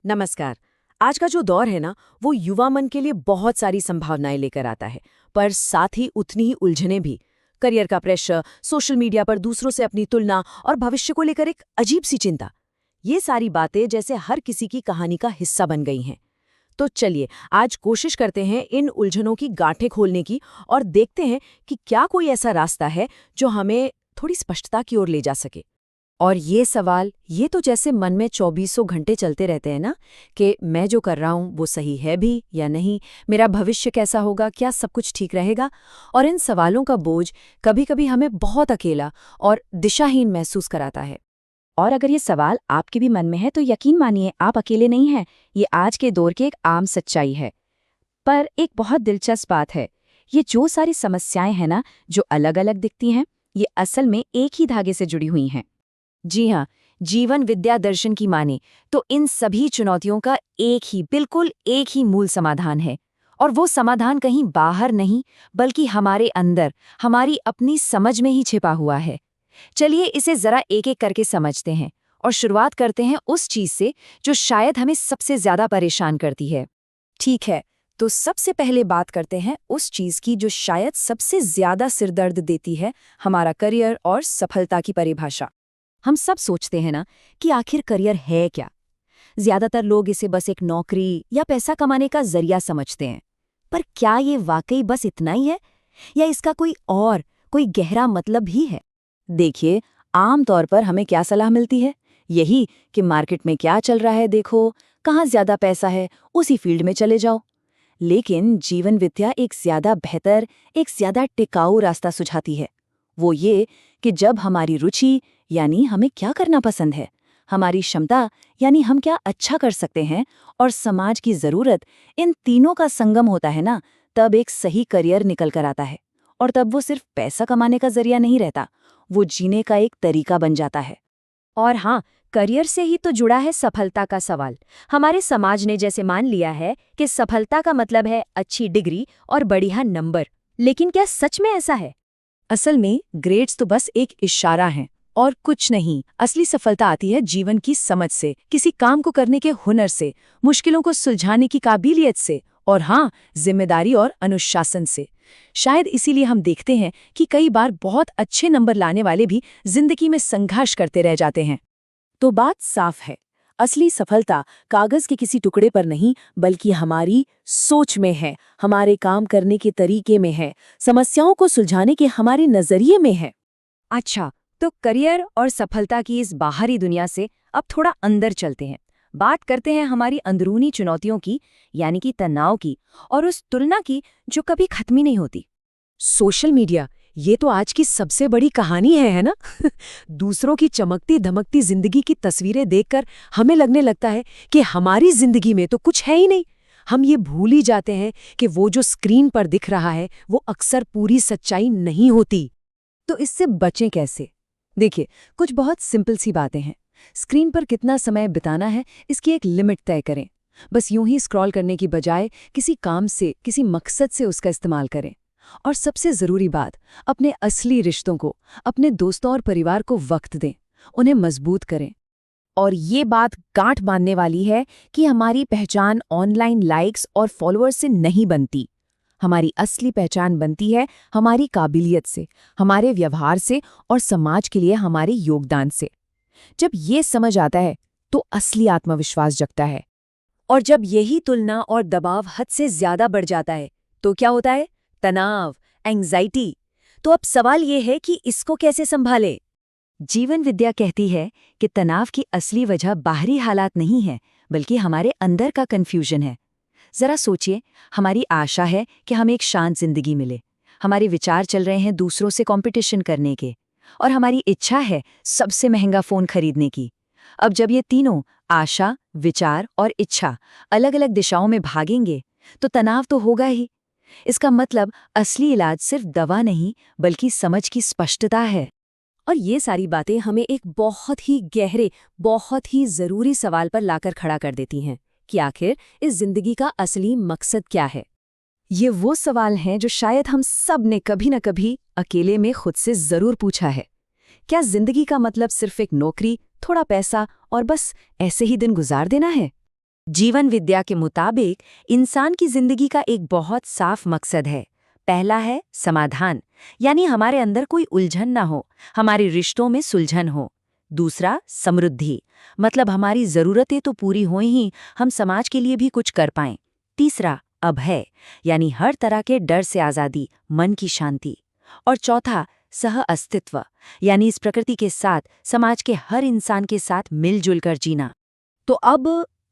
नमस्कार। आज का जो दौर है ना, वो युवा मन के लिए बहुत सारी संभावनाएं लेकर आता है, पर साथ ही उतनी ही उलझने भी। करियर का प्रेशर, सोशल मीडिया पर दूसरों से अपनी तुलना और भविष्य को लेकर एक अजीब सी चिंता। ये सारी बातें जैसे हर किसी की कहानी का हिस्सा बन गई हैं। तो चलिए, आज कोशिश करते हैं इन उलझनों की गांठें खोलने की और देखते हैं कि क्या कोई ऐसा रास्ता है जो हमें थोड़ी स्पष्टता की ओर ले जा सके। और ये सवाल, ये तो जैसे मन में चौबीसों घंटे चलते रहते हैं ना, कि मैं जो कर रहा हूँ वो सही है भी या नहीं, मेरा भविष्य कैसा होगा, क्या सब कुछ ठीक रहेगा। और इन सवालों का बोझ कभी कभी हमें बहुत अकेला और दिशाहीन महसूस कराता है। और अगर ये सवाल आपके भी मन में है तो यकीन मानिए आप अकेले नहीं हैं। ये आज के दौर की एक आम सच्चाई है। पर एक बहुत दिलचस्प बात है, ये जो सारी समस्याएं हैं ना, जो अलग अलग दिखती हैं, ये असल में एक ही धागे से जुड़ी हुई हैं। जी हाँ, जीवन विद्या दर्शन की माने तो इन सभी चुनौतियों का बिल्कुल एक ही मूल समाधान है। और वो समाधान कहीं बाहर नहीं, बल्कि हमारे अंदर, हमारी अपनी समझ में ही छिपा हुआ है। चलिए इसे जरा एक एक करके समझते हैं और शुरुआत करते हैं उस चीज से जो शायद हमें सबसे ज्यादा परेशान करती है। ठीक है, तो सबसे पहले बात करते हैं उस चीज की जो शायद सबसे ज्यादा सिरदर्द देती है, हमारा करियर और सफलता की परिभाषा। हम सब सोचते हैं ना कि आखिर करियर है क्या। ज्यादातर लोग इसे बस एक नौकरी या पैसा कमाने का जरिया समझते हैं। पर क्या ये वाकई बस इतना ही है, या इसका कोई गहरा मतलब भी है? देखिए, आम तौर पर हमें क्या सलाह मिलती है, यही कि मार्केट में क्या चल रहा है देखो, कहाँ ज्यादा पैसा है उसी फील्ड में चले जाओ। लेकिन जीवन विद्या एक ज्यादा बेहतर, एक ज्यादा टिकाऊ रास्ता सुझाती है। वो ये कि जब हमारी रुचि, यानी हमें क्या करना पसंद है, हमारी क्षमता, यानी हम क्या अच्छा कर सकते हैं, और समाज की जरूरत, इन तीनों का संगम होता है ना, तब एक सही करियर निकल कर आता है। और तब वो सिर्फ पैसा कमाने का जरिया नहीं रहता, वो जीने का एक तरीका बन जाता है। और हाँ, करियर से ही तो जुड़ा है सफलता का सवाल। हमारे समाज ने जैसे मान लिया है कि सफलता का मतलब है अच्छी डिग्री और बढ़िया नंबर। लेकिन क्या सच में ऐसा है? असल में ग्रेड्स तो बस एक इशारा हैं और कुछ नहीं। असली सफलता आती है जीवन की समझ से, किसी काम को करने के हुनर से, मुश्किलों को सुलझाने की काबिलियत से, और हाँ, जिम्मेदारी और अनुशासन से। शायद इसीलिए हम देखते हैं कि कई बार बहुत अच्छे नंबर लाने वाले भी जिंदगी में संघर्ष करते रह जाते हैं। तो बात साफ है, असली सफलता कागज के किसी टुकड़े पर नहीं, बल्कि हमारी सोच में है, हमारे काम करने के तरीके में है, समस्याओं को सुलझाने के हमारे नजरिए में है। अच्छा, तो करियर और सफलता की इस बाहरी दुनिया से अब थोड़ा अंदर चलते हैं। बात करते हैं हमारी अंदरूनी चुनौतियों की, यानी कि तनाव की, और उस तुलना की जो कभी खत्म ही नहीं होती। सोशल मीडिया, ये तो आज की सबसे बड़ी कहानी है ना? दूसरों की चमकती धमकती जिंदगी की तस्वीरें देखकर हमें लगने लगता है कि हमारी जिंदगी में तो कुछ है ही नहीं। हम ये भूल ही जाते हैं कि वो जो स्क्रीन पर दिख रहा है वो अक्सर पूरी सच्चाई नहीं होती। तो इससे बचें कैसे? देखिए, कुछ बहुत सिंपल सी बातें हैं। स्क्रीन पर कितना समय बिताना है, इसकी एक लिमिट तय करें। बस यूं ही स्क्रॉल करने की बजाय किसी काम से, किसी मकसद से उसका इस्तेमाल करें। और सबसे ज़रूरी बात, अपने असली रिश्तों को, अपने दोस्तों और परिवार को वक्त दें, उन्हें मजबूत करें। और ये बात गांठ बांधने वाली है कि हमारी पहचान ऑनलाइन लाइक्स और फॉलोअर्स से नहीं बनती। हमारी असली पहचान बनती है हमारी काबिलियत से, हमारे व्यवहार से और समाज के लिए हमारे योगदान से। जब ये समझ आता है तो असली आत्मविश्वास जगता है। और जब यही तुलना और दबाव हद से ज्यादा बढ़ जाता है तो क्या होता है? तनाव, एंग्जाइटी। तो अब सवाल ये है कि इसको कैसे संभाले? जीवन विद्या कहती है कि तनाव की असली वजह बाहरी हालात नहीं है, बल्कि हमारे अंदर का कन्फ्यूजन है। जरा सोचिए, हमारी आशा है कि हमें एक शांत जिंदगी मिले, हमारे विचार चल रहे हैं दूसरों से कंपटीशन करने के, और हमारी इच्छा है सबसे महंगा फोन खरीदने की। अब जब ये तीनों, आशा, विचार और इच्छा, अलग अलग दिशाओं में भागेंगे तो तनाव तो होगा ही। इसका मतलब असली इलाज सिर्फ दवा नहीं, बल्कि समझ की स्पष्टता है। और ये सारी बातें हमें एक बहुत ही गहरे, बहुत ही जरूरी सवाल पर लाकर खड़ा कर देती हैं कि आखिर इस जिंदगी का असली मकसद क्या है। ये वो सवाल हैं जो शायद हम सब ने कभी न कभी अकेले में खुद से जरूर पूछा है। क्या जिंदगी का मतलब सिर्फ एक नौकरी, थोड़ा पैसा और बस ऐसे ही दिन गुजार देना है? जीवन विद्या के मुताबिक इंसान की जिंदगी का एक बहुत साफ मकसद है। पहला है समाधान, यानी हमारे अंदर कोई उलझन ना हो, हमारे रिश्तों में सुलझन हो। दूसरा समृद्धि, मतलब हमारी जरूरतें तो पूरी हों ही, हम समाज के लिए भी कुछ कर पाएं। तीसरा अभय, यानी हर तरह के डर से आज़ादी, मन की शांति। और चौथा सह अस्तित्व, यानी इस प्रकृति के साथ, समाज के हर इंसान के साथ मिलजुल कर जीना। तो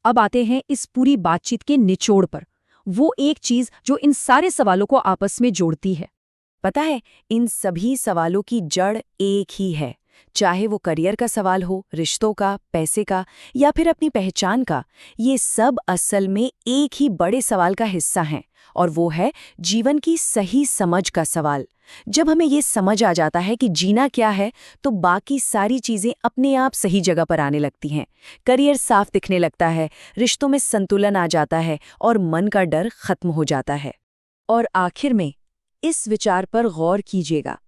अब आते हैं इस पूरी बातचीत के निचोड़ पर, वो एक चीज जो इन सारे सवालों को आपस में जोड़ती है। पता है, इन सभी सवालों की जड़ एक ही है। चाहे वो करियर का सवाल हो, रिश्तों का, पैसे का, या फिर अपनी पहचान का, ये सब असल में एक ही बड़े सवाल का हिस्सा हैं, और वो है जीवन की सही समझ का सवाल। जब हमें ये समझ आ जाता है कि जीना क्या है, तो बाकी सारी चीजें अपने आप सही जगह पर आने लगती हैं। करियर साफ दिखने लगता है, रिश्तों में संतुलन आ जाता है, और मन का डर खत्म हो जाता है। और आखिर में इस विचार पर गौर कीजिएगा,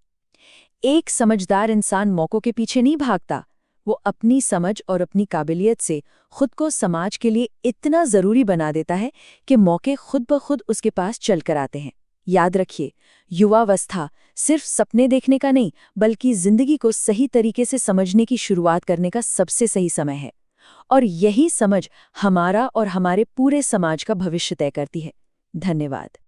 एक समझदार इंसान मौकों के पीछे नहीं भागता, वो अपनी समझ और अपनी काबिलियत से खुद को समाज के लिए इतना जरूरी बना देता है कि मौके खुद ब खुद उसके पास चल कर आते हैं। याद रखिए, युवावस्था सिर्फ सपने देखने का नहीं, बल्कि जिंदगी को सही तरीके से समझने की शुरुआत करने का सबसे सही समय है। और यही समझ हमारा और हमारे पूरे समाज का भविष्य तय करती है। धन्यवाद।